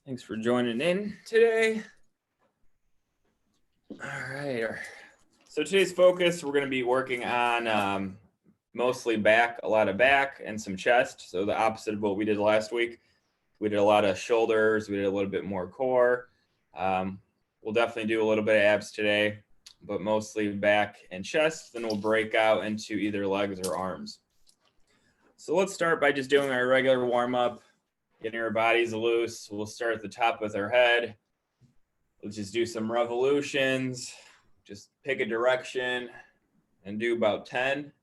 Thanks for joining in today. All right. So today's focus, we're going to be working on mostly back, a lot of back and some chest. So the opposite of what we did last week. We did a lot of shoulders. We did a little bit more core. We'll definitely do a little bit of abs today, but mostly back and chest. Then we'll break out into either legs or arms. So let's start by just doing our regular warm up, getting our bodies loose. We'll start at the top with our head. Let's just do some revolutions. Just pick a direction and do about 10.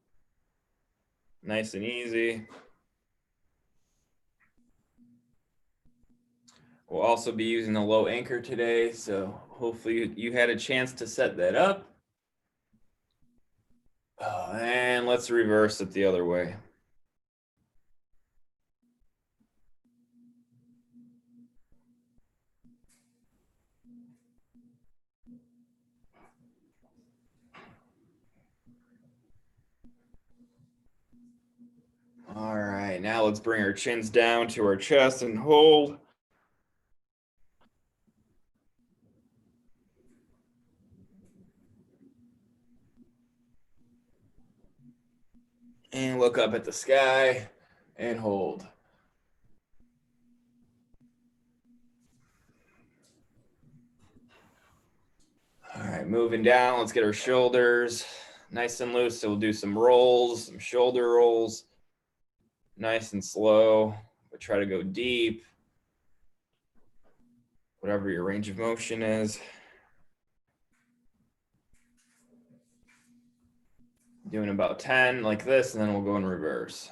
Nice and easy. We'll also be using a low anchor today, so hopefully you had a chance to set that up. And let's reverse it the other way. All right, now let's bring our chins down to our chest and hold. And look up at the sky and hold. All right, moving down, let's get our shoulders nice and loose. So we'll do some rolls, some shoulder rolls, nice and slow, but try to go deep, whatever your range of motion is. Doing about 10 like this, and then we'll go in reverse.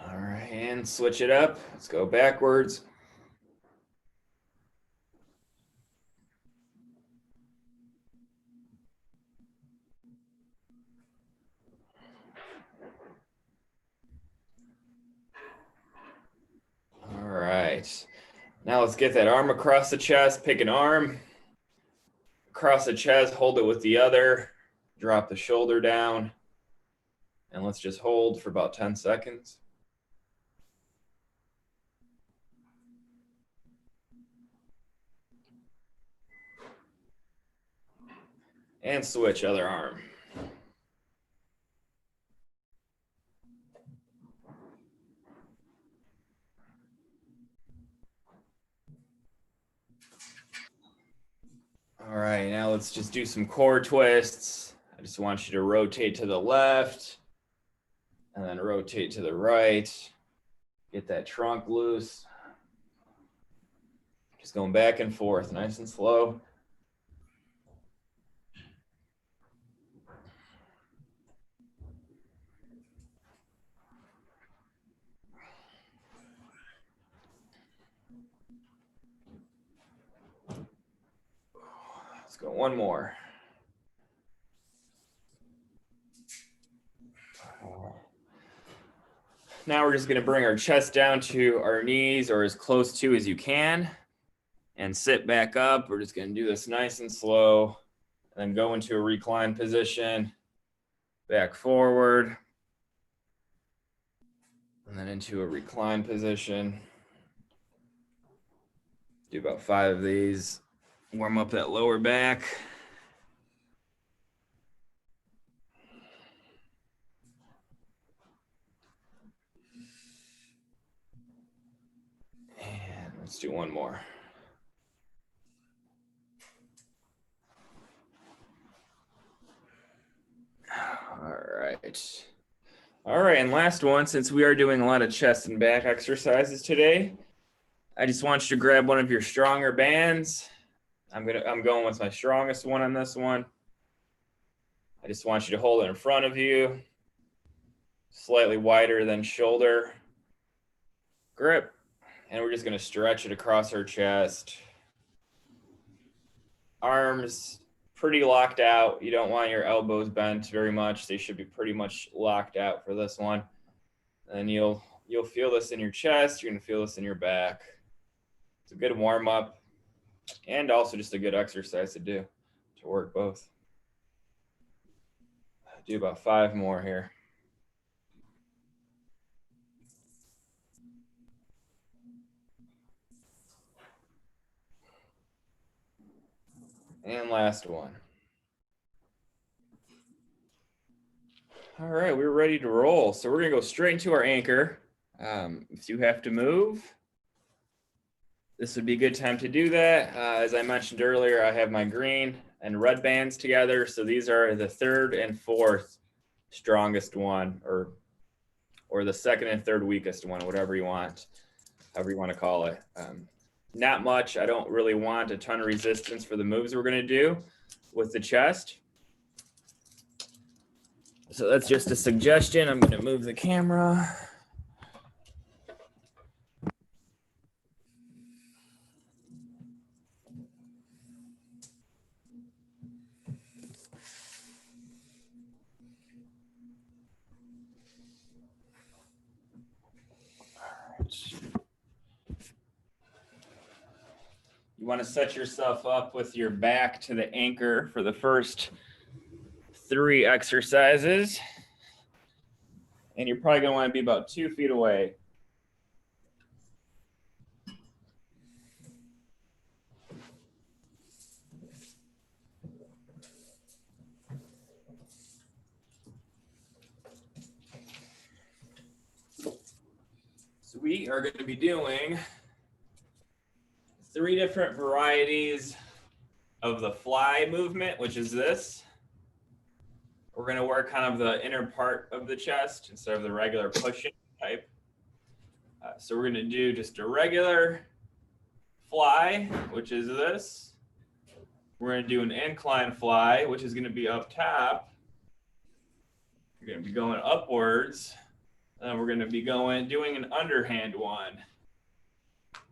All right, and switch it up. Let's go backwards. All right, now let's get that arm across the chest. Pick an arm, across the chest, hold it with the other, drop the shoulder down, and let's just hold for about 10 seconds. And switch other arm. All right, now let's just do some core twists. I just want you to rotate to the left and then rotate to the right. Get that trunk loose. Just going back and forth, nice and slow. Let's go one more. Now we're just going to bring our chest down to our knees or as close to as you can and sit back up. We're just going to do this nice and slow and then go into a recline position, back forward, and then into a recline position. Do about 5 of these. Warm up that lower back. And let's do one more. All right, and last one, since we are doing a lot of chest and back exercises today, I just want you to grab one of your stronger bands. I'm going with my strongest one on this one. I just want you to hold it in front of you, slightly wider than shoulder grip, and we're just going to stretch it across our chest. Arms pretty locked out. You don't want your elbows bent very much. They should be pretty much locked out for this one. And you'll feel this in your chest. You're going to feel this in your back. It's a good warm up and also just a good exercise to do to work both. Do about 5 more here. And last one. All right, we're ready to roll. So we're gonna go straight into our anchor. If you have to move, this would be a good time to do that. As I mentioned earlier, I have my green and red bands together. So these are the third and fourth strongest one, or the second and third weakest one, whatever you want, however you want to call it. Not much. I don't really want a ton of resistance for the moves we're gonna do with the chest. So that's just a suggestion. I'm gonna move the camera. You want to set yourself up with your back to the anchor for the first 3 exercises. And you're probably going to want to be about 2 feet away. So we are going to be doing 3 different varieties of the fly movement, which is this. We're going to work kind of the inner part of the chest instead of the regular pushing type. So we're going to do just a regular fly, which is this. We're going to do an incline fly, which is going to be up top. We're going to be going upwards. And we're going to be doing an underhand one,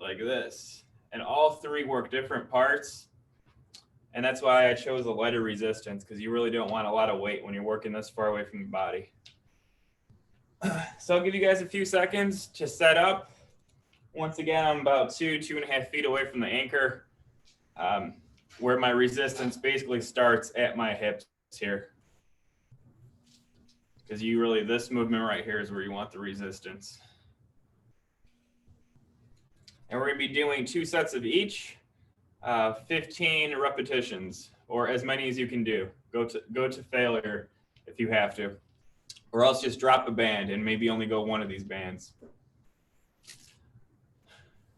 like this. And all 3 work different parts. And that's why I chose a lighter resistance, because you really don't want a lot of weight when you're working this far away from the body. So I'll give you guys a few seconds to set up. Once again, I'm about 2.5 feet away from the anchor, where my resistance basically starts at my hips here. Because this movement right here is where you want the resistance. And we're going to be doing 2 sets of each, 15 repetitions, or as many as you can do. Go to failure if you have to, or else just drop a band and maybe only go 1 of these bands.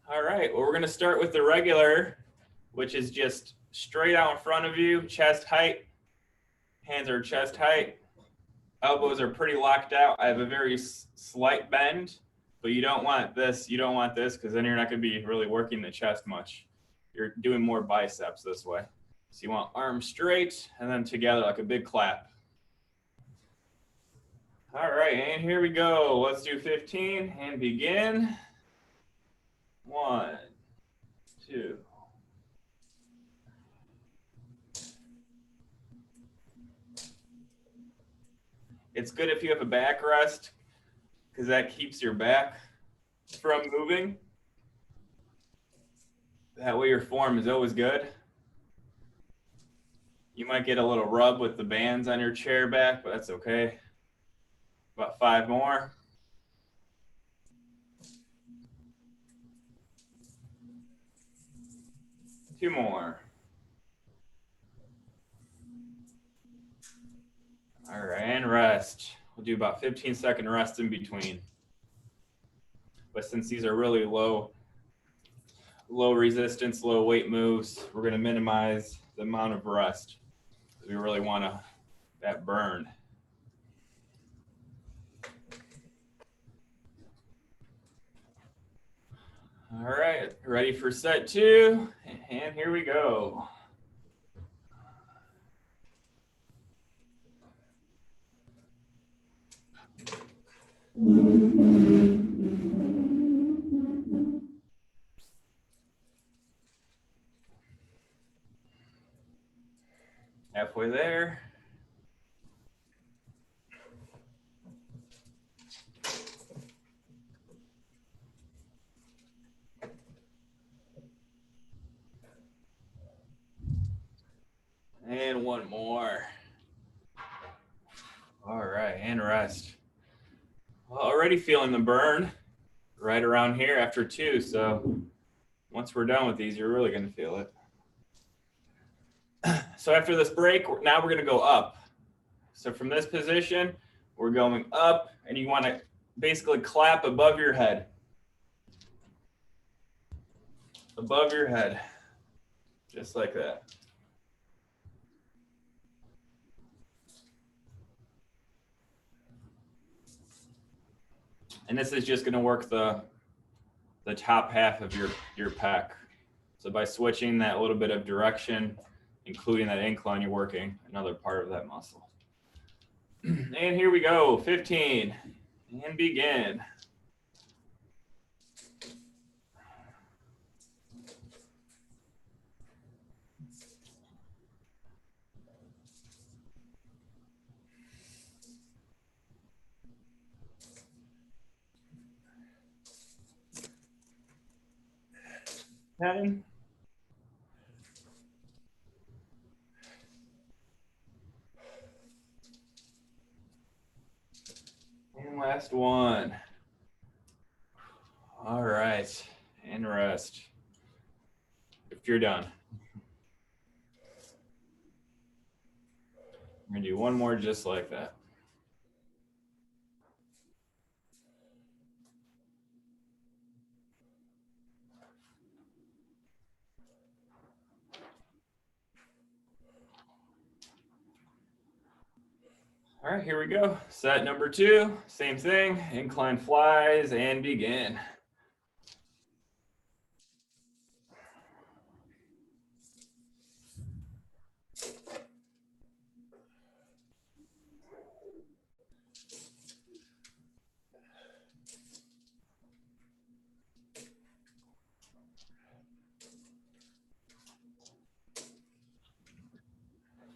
All right, well, we're going to start with the regular, which is just straight out in front of you, chest height. Hands are chest height. Elbows are pretty locked out. I have a very slight bend, but you don't want this. You don't want this, because then you're not going to be really working the chest much. You're doing more biceps this way. So you want arms straight and then together like a big clap. All right, and here we go. Let's do 15 and begin. 1, 2. It's good if you have a backrest, because that keeps your back from moving. That way your form is always good. You might get a little rub with the bands on your chair back, but that's okay. About 5 more. Two more. All right, and rest. We'll do about 15-second rest in between. But since these are really low resistance, low weight moves, we're going to minimize the amount of rest. We really want that burn. All right, ready for set 2, and here we go. Halfway there. And 1 more. All right, and rest. Well, already feeling the burn right around here after 2. So once we're done with these, you're really going to feel it. So after this break, now we're going to go up. So from this position, we're going up, and you want to basically clap above your head. Above your head, just like that. And this is just going to work the top half of your pec. So by switching that little bit of direction, including that incline, you're working another part of that muscle. And here we go, 15, and begin. And last one. All right, and rest. If you're done. We're gonna do one more just like that. All right, here we go. Set number 2, same thing, incline flies, and begin.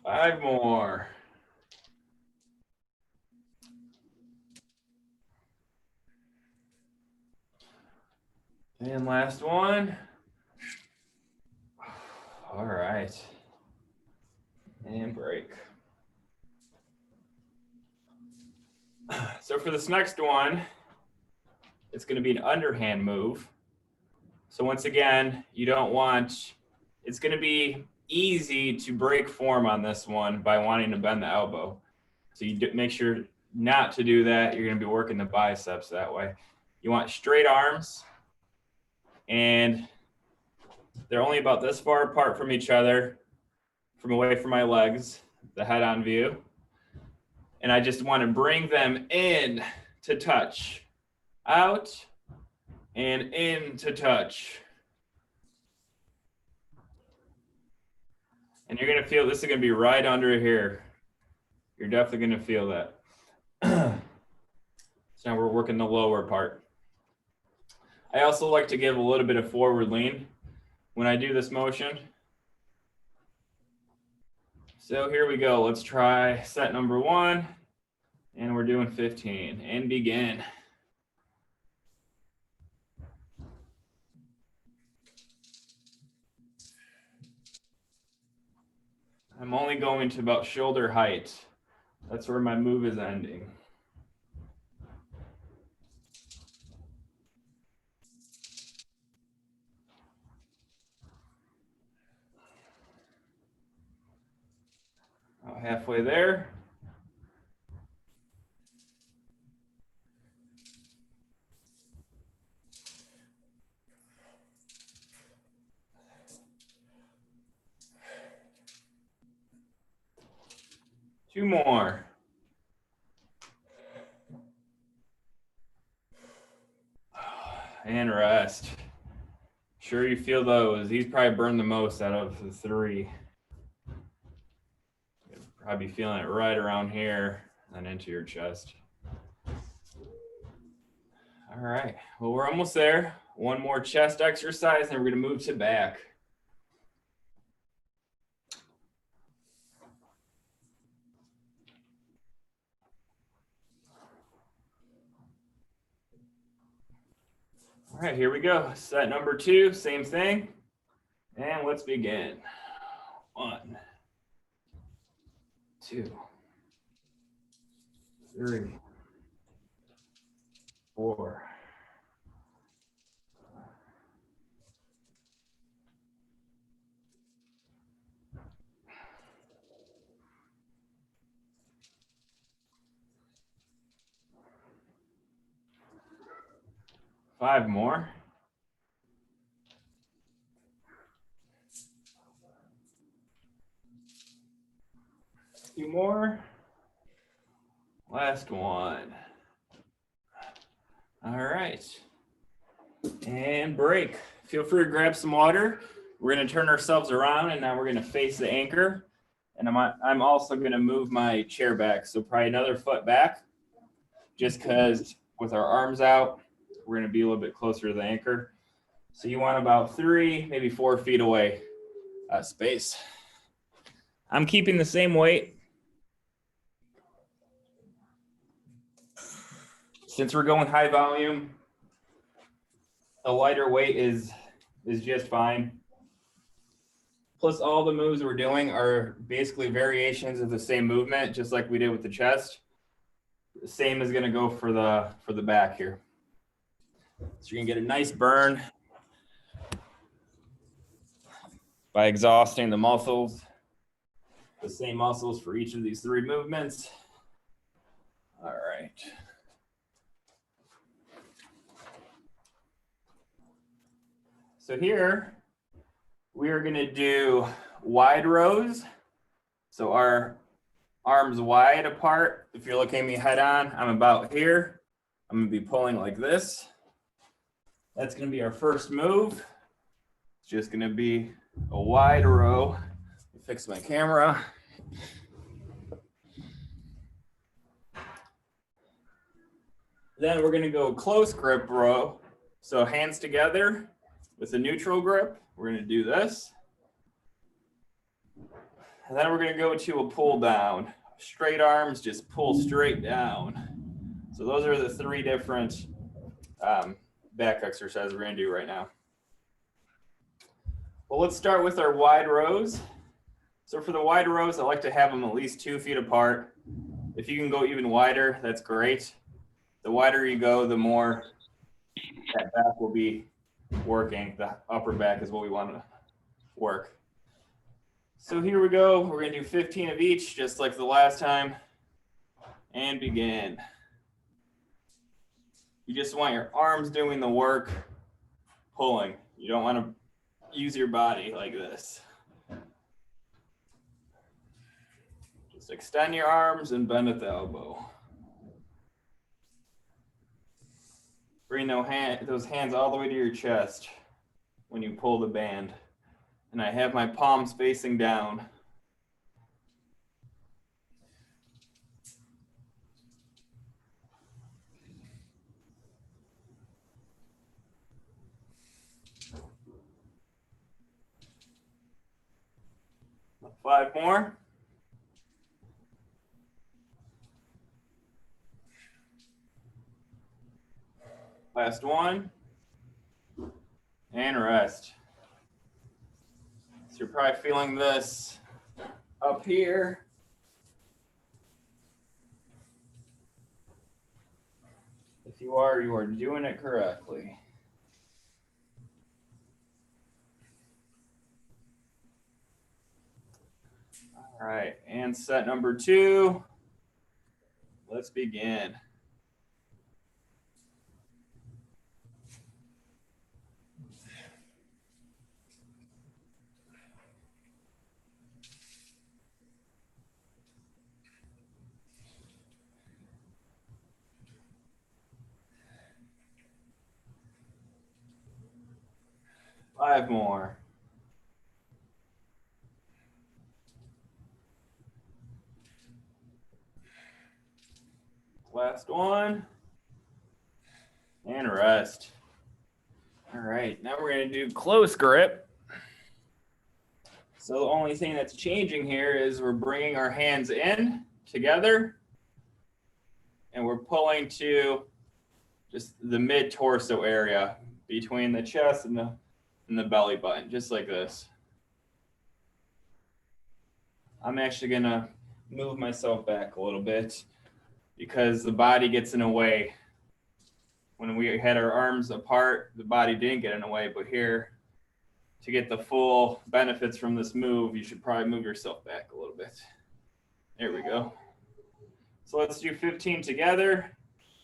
Five more. And last one. All right. And break. So for this next one, it's going to be an underhand move. So once again, you don't want, it's going to be easy to break form on this one by wanting to bend the elbow. So you make sure not to do that. You're going to be working the biceps that way. You want straight arms, and they're only about this far apart from each other, from away from my legs, the head on view. And I just want to bring them in to touch, out, and in to touch. And you're going to feel this is going to be right under here. You're definitely going to feel that. So now we're working the lower part. I also like to give a little bit of forward lean when I do this motion. So here we go. Let's try set number 1. And we're doing 15. And begin. I'm only going to about shoulder height. That's where my move is ending. About halfway there. Two more. And rest. Sure you feel those. These probably burn the most out of the 3. You'll probably be feeling it right around here and into your chest. All right, well, we're almost there. One more chest exercise, and we're gonna move to back. All right, here we go. Set number 2, same thing. And let's begin. 1, 2, 3, 4, 5, 5 more. Two more. Last one. All right. And break. Feel free to grab some water. We're going to turn ourselves around, and now we're going to face the anchor. And I'm also going to move my chair back, so probably another foot back, just because with our arms out, we're going to be a little bit closer to the anchor. So you want about 3, maybe 4 feet away space. I'm keeping the same weight. Since we're going high volume, a lighter weight is just fine. Plus, all the moves we're doing are basically variations of the same movement, just like we did with the chest. The same is going to go for the back here. So you're going to get a nice burn by exhausting the muscles. The same muscles for each of these 3 movements. All right. So here, we are going to do wide rows. So our arms wide apart. If you're looking at me head on, I'm about here. I'm going to be pulling like this. That's going to be our first move. It's just going to be a wide row. Let me fix my camera. Then we're going to go close grip row. So hands together with a neutral grip. We're going to do this. And then we're going to go to a pull down. Straight arms, just pull straight down. So those are the 3 different back exercises we're going to do right now. Well, let's start with our wide rows. So for the wide rows, I like to have them at least 2 feet apart. If you can go even wider, that's great. The wider you go, the more that back will be working. The upper back is what we want to work. So here we go. We're going to do 15 of each, just like the last time. And begin. You just want your arms doing the work, pulling. You don't want to use your body like this. Just extend your arms and bend at the elbow. Bring those hands all the way to your chest when you pull the band. And I have my palms facing down. Five more. Last one. And rest. So you're probably feeling this up here. If you are doing it correctly. All right, and set number 2. Let's begin. Five more. Last one. And rest. All right, now we're going to do close grip. So the only thing that's changing here is we're bringing our hands in together and we're pulling to just the mid-torso area between the chest and the belly button, just like this. I'm actually going to move myself back a little bit because the body gets in the way. When we had our arms apart, the body didn't get in the way, but here, to get the full benefits from this move, you should probably move yourself back a little bit. There we go. So let's do 15 together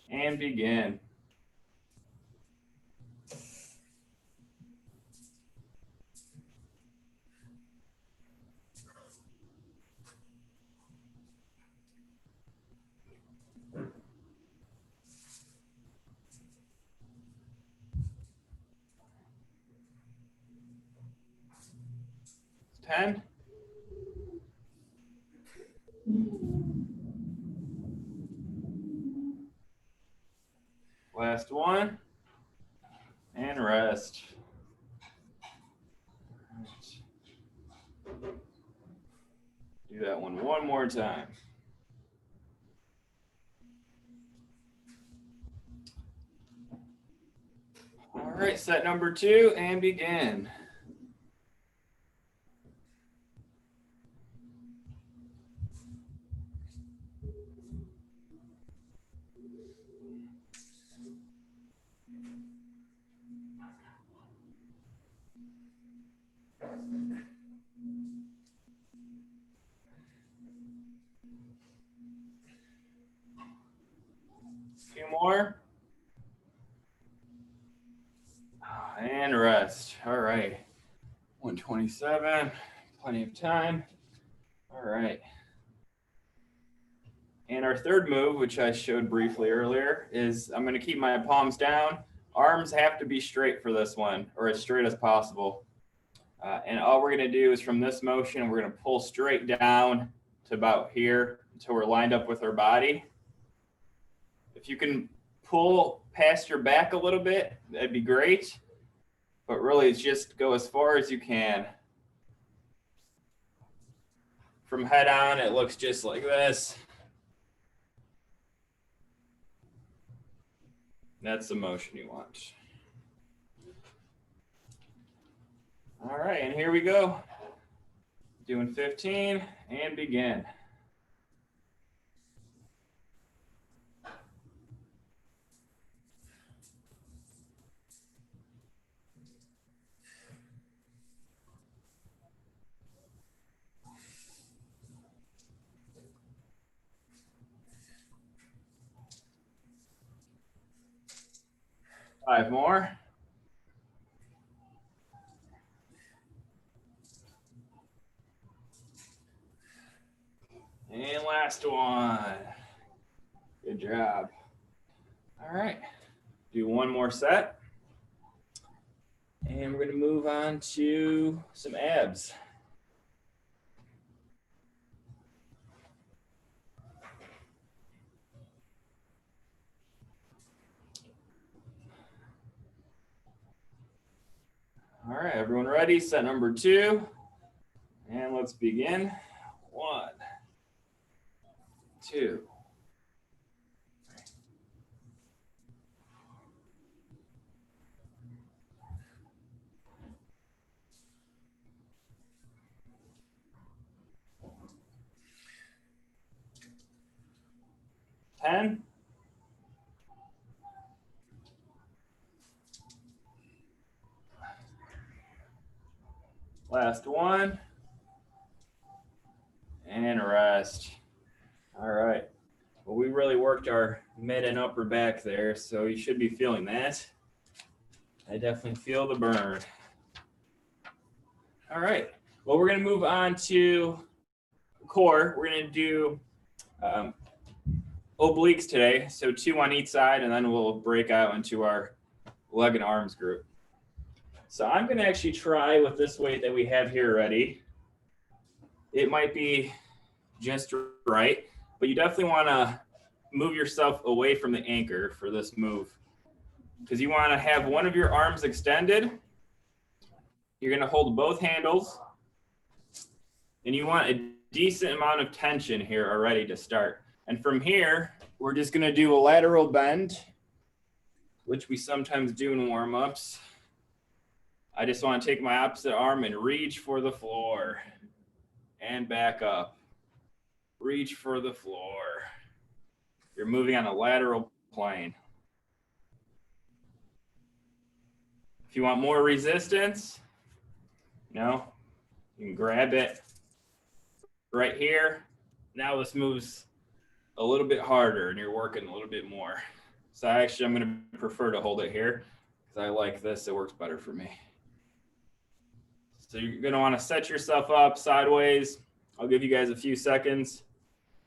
and begin. 10. Last one. And rest. Do that one more time. All right, set number 2 and begin. A few more. And rest. All right. 127. Plenty of time. All right. And our third move, which I showed briefly earlier, is I'm going to keep my palms down. Arms have to be straight for this one, or as straight as possible. And all we're going to do is from this motion, we're going to pull straight down to about here until we're lined up with our body. If you can pull past your back a little bit, that'd be great. But really, it's just go as far as you can. From head on, it looks just like this. That's the motion you want. All right, and here we go. Doing 15 and begin. Five more. And last one. Good job. All right, do one more set. And we're going to move on to some abs. All right, everyone ready? Set number 2. And let's begin. 1, 2. 10. Last one. And rest. All right. Well, we really worked our mid and upper back there, so you should be feeling that. I definitely feel the burn. All right. Well, we're going to move on to core. We're going to do obliques today, so 2 on each side, and then we'll break out into our leg and arms group. So I'm going to actually try with this weight that we have here already. It might be just right, but you definitely want to move yourself away from the anchor for this move because you want to have one of your arms extended. You're going to hold both handles, and you want a decent amount of tension here already to start. And from here, we're just going to do a lateral bend, which we sometimes do in warm-ups. I just want to take my opposite arm and reach for the floor and back up. Reach for the floor. You're moving on a lateral plane. If you want more resistance, you can grab it right here. Now this moves a little bit harder and you're working a little bit more. So actually, I'm going to prefer to hold it here because I like this. It works better for me. So you're going to want to set yourself up sideways. I'll give you guys a few seconds.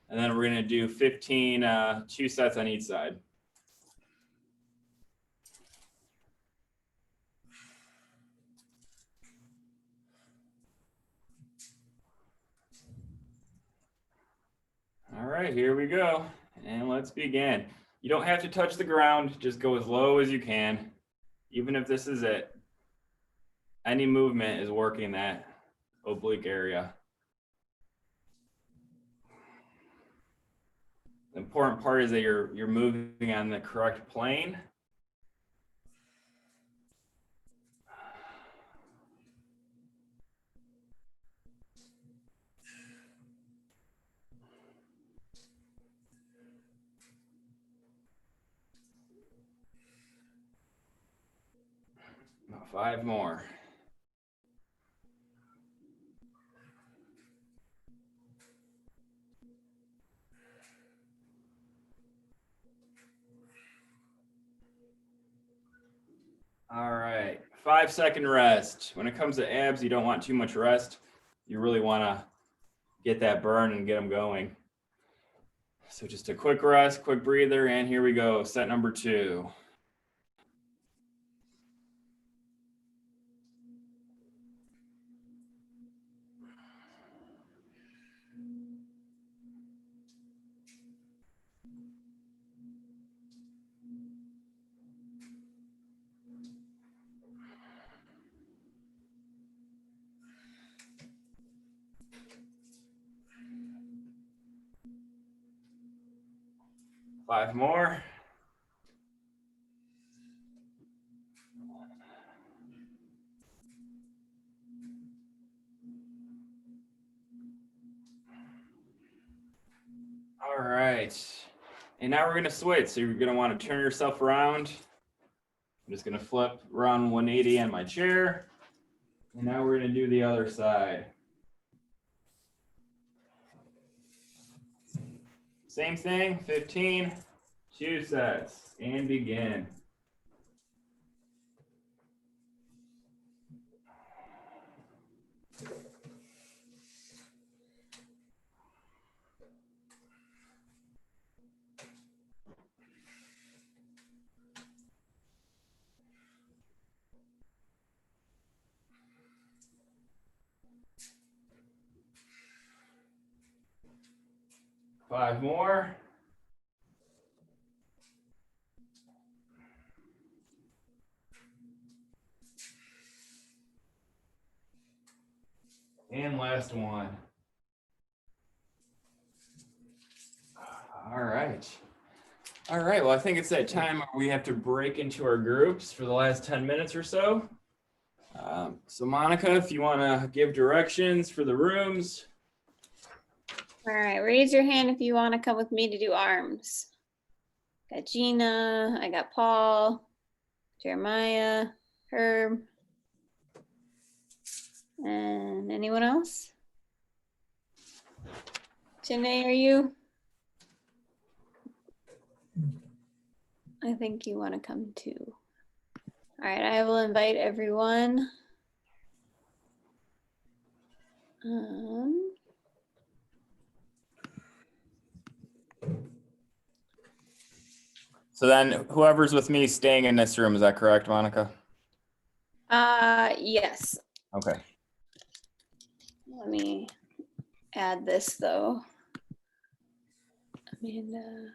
And then we're going to do 15, 2 sets on each side. right, here we go. And let's begin. You don't have to touch the ground, just go as low as you can. Even if this is it, any movement is working that oblique area. The important part is that you're moving on the correct plane. About 5 more. All right, 5-second rest. When it comes to abs, you don't want too much rest. You really want to get that burn and get them going. So just a quick rest, quick breather, and here we go, set number 2. Five more. All right. And now we're going to switch. So you're going to want to turn yourself around. I'm just going to flip around 180 on my chair. And now we're going to do the other side. Same thing, 15, 2 sets, and begin. Five more. And last one. All right. All right, well, I think it's that time where we have to break into our groups for the last 10 minutes or so. So Monica, if you want to give directions for the rooms. All right, raise your hand if you want to come with me to do arms. Got Gina, I got Paul, Jeremiah, Herb, and anyone else? Janae, are you? I think you want to come too. All right, I will invite everyone. So then whoever's with me staying in this room, is that correct, Monica? Yes. Okay. Let me add this though. Amanda.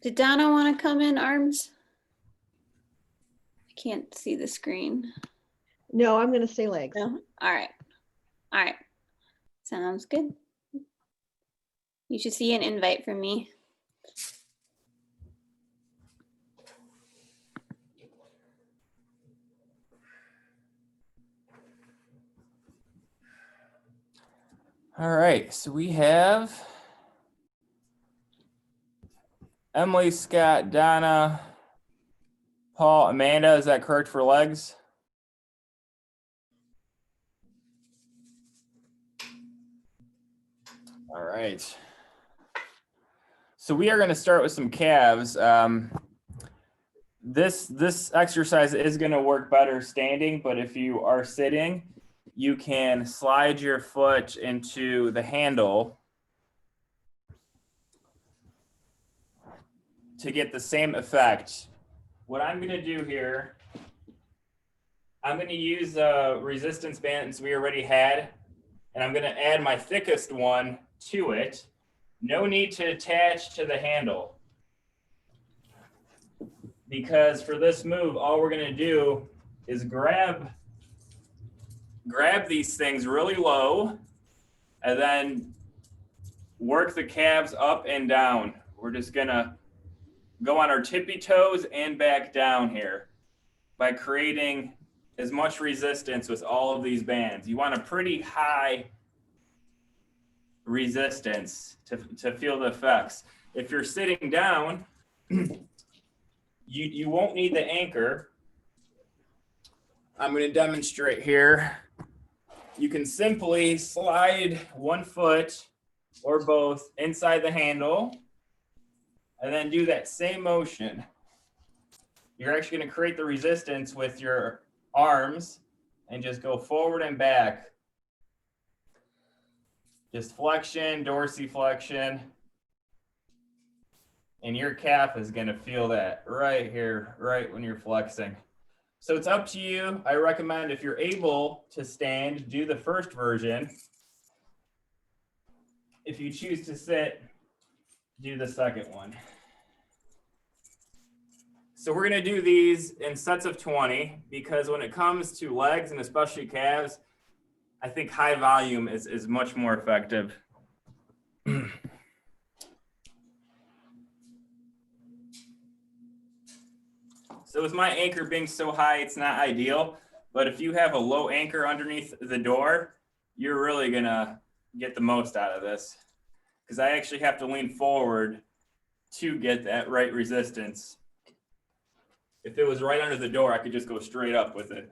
Did Donna want to come in arms? I can't see the screen. No, I'm going to say legs. No? All right. All right. Sounds good. You should see an invite from me. All right, so we have Emily, Scott, Donna, Paul, Amanda. Is that correct for legs? All right. So we are going to start with some calves. This exercise is going to work better standing, but if you are sitting, you can slide your foot into the handle to get the same effect. What I'm going to do here I'm going to use resistance bands we already had, and I'm going to add my thickest one to it. No need to attach to the handle, because for this move, all we're going to do is grab these things really low and then work the calves up and down. We're just going to go on our tippy toes and back down here by creating as much resistance with all of these bands. You want a pretty high resistance to feel the effects. If you're sitting down, you won't need the anchor. I'm going to demonstrate here. You can simply slide one foot or both inside the handle and then do that same motion. You're actually going to create the resistance with your arms and just go forward and back. Just flexion, dorsiflexion. And your calf is going to feel that right here, right when you're flexing. So it's up to you. I recommend, if you're able to stand, do the first version. If you choose to sit, do the second one. So we're going to do these in sets of 20, because when it comes to legs and especially calves, I think high volume is much more effective. So with my anchor being so high, it's not ideal. But if you have a low anchor underneath the door, you're really going to get the most out of this, because I actually have to lean forward to get that right resistance. If it was right under the door, I could just go straight up with it,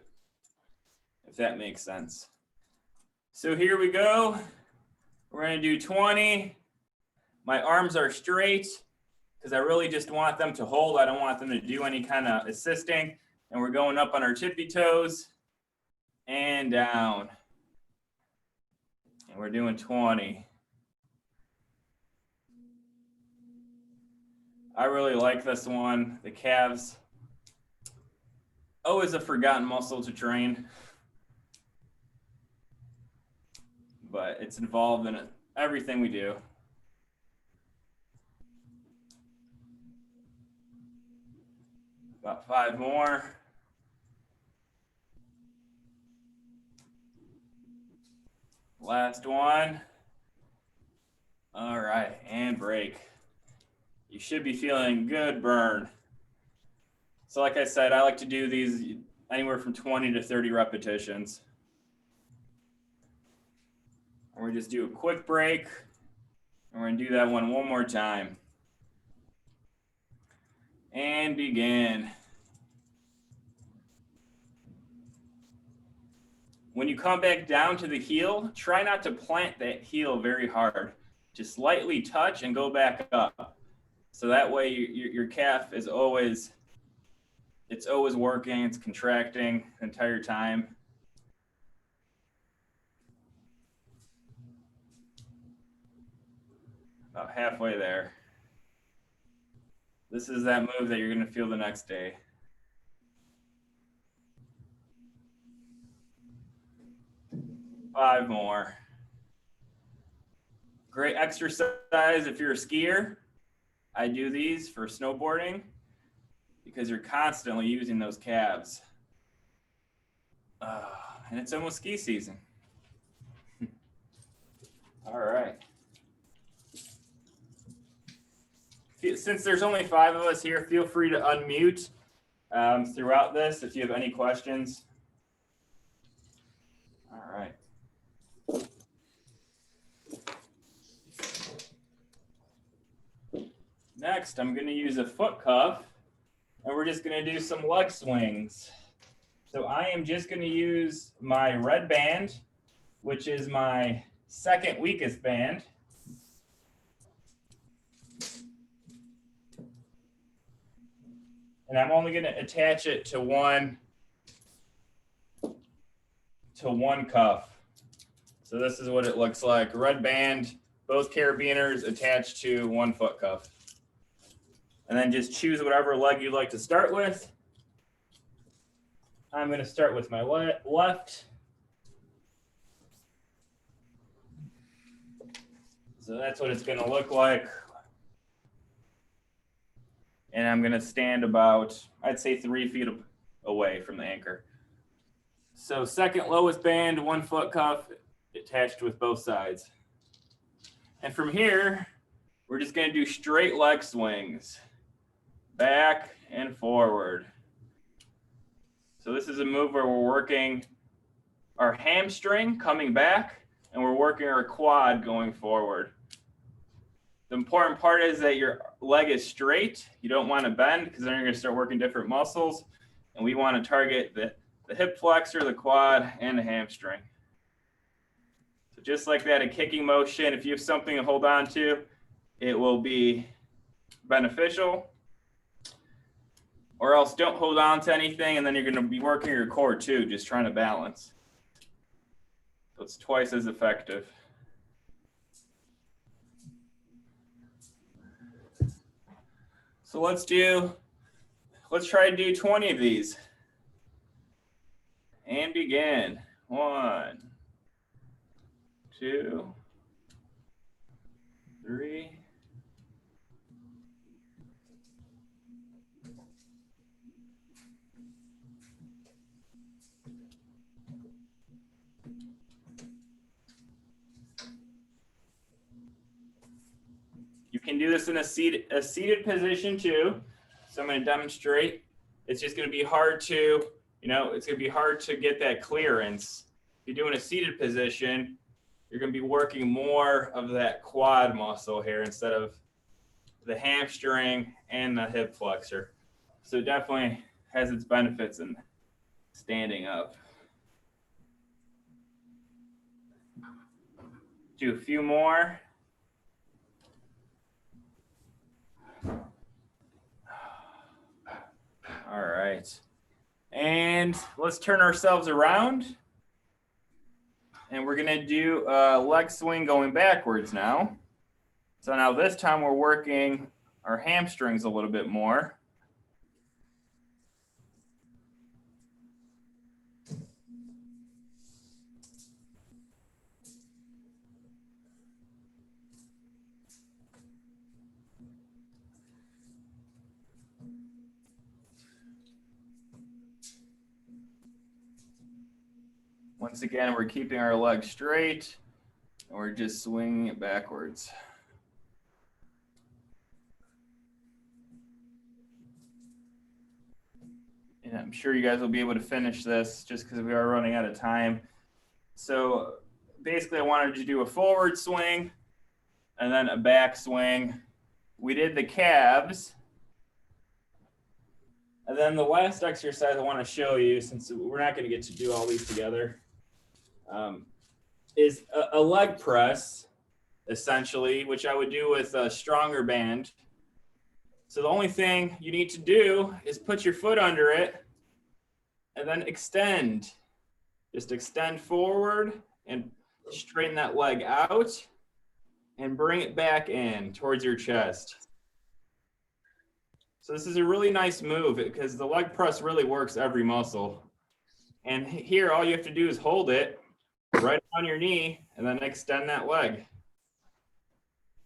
if that makes sense. So here we go. We're going to do 20. My arms are straight because I really just want them to hold. I don't want them to do any kind of assisting. And we're going up on our tippy toes and down. And we're doing 20. I really like this one. The calves. Always a forgotten muscle to train, but it's involved in everything we do. About 5 more. Last one. All right, and break. You should be feeling good burn. So like I said, I like to do these anywhere from 20 to 30 repetitions. And we just do a quick break. And we're going to do that one more time. And begin. When you come back down to the heel, try not to plant that heel very hard. Just lightly touch and go back up. So that way your calf is always... It's always working, it's contracting the entire time. About halfway there. This is that move that you're going to feel the next day. Five more. Great exercise if you're a skier. I do these for snowboarding, because you're constantly using those calves. And it's almost ski season. All right. Since there's only 5 of us here, feel free to unmute throughout this if you have any questions. All right. Next, I'm going to use a foot cuff. And we're just going to do some lug swings. So I am just going to use my red band, which is my second weakest band. And I'm only going to attach it to one cuff. So this is what it looks like. Red band, both carabiners attached to one foot cuff. And then just choose whatever leg you'd like to start with. I'm going to start with my left. So that's what it's going to look like. And I'm going to stand about, I'd say 3 feet away from the anchor. So second lowest band, 1 foot cuff attached with both sides. And from here, we're just going to do straight leg swings, back and forward. So this is a move where we're working our hamstring coming back, and we're working our quad going forward. The important part is that your leg is straight. You don't want to bend because then you're going to start working different muscles. And we want to target the hip flexor, the quad, and the hamstring. So just like that, a kicking motion, if you have something to hold on to, it will be beneficial. Or else don't hold on to anything, and then you're going to be working your core too, just trying to balance. So it's twice as effective. So let's try to do 20 of these. And begin. 1, 2, 3. You can do this in a seated position too. So I'm going to demonstrate. It's just going to be hard to, it's going to be hard to get that clearance. If you're doing a seated position, you're going to be working more of that quad muscle here instead of the hamstring and the hip flexor. So it definitely has its benefits in standing up. Do a few more. All right. And let's turn ourselves around. And we're going to do a leg swing going backwards now. So now this time we're working our hamstrings a little bit more. Once again, we're keeping our legs straight, and we're just swinging it backwards. And I'm sure you guys will be able to finish this just because we are running out of time. So basically, I wanted to do a forward swing and then a back swing. We did the calves. And then the last exercise I want to show you, since we're not going to get to do all these together, is a leg press, essentially, which I would do with a stronger band. So the only thing you need to do is put your foot under it and then extend. Just extend forward and straighten that leg out and bring it back in towards your chest. So this is a really nice move because the leg press really works every muscle. And here, all you have to do is hold it right on your knee and then extend that leg.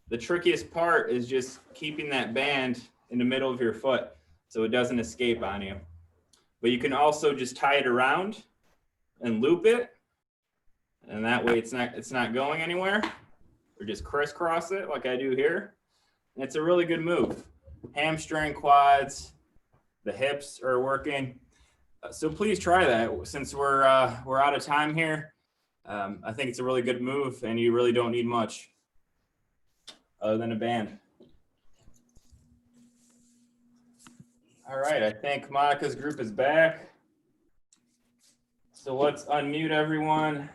The trickiest part is just keeping that band in the middle of your foot so it doesn't escape on you. But you can also just tie it around and loop it. And that way it's not going anywhere. Or just crisscross it like I do here. And it's a really good move. Hamstring, quads, the hips are working. So please try that since we're out of time here. I think it's a really good move and you really don't need much other than a band. All right, I think Monica's group is back. So let's unmute everyone.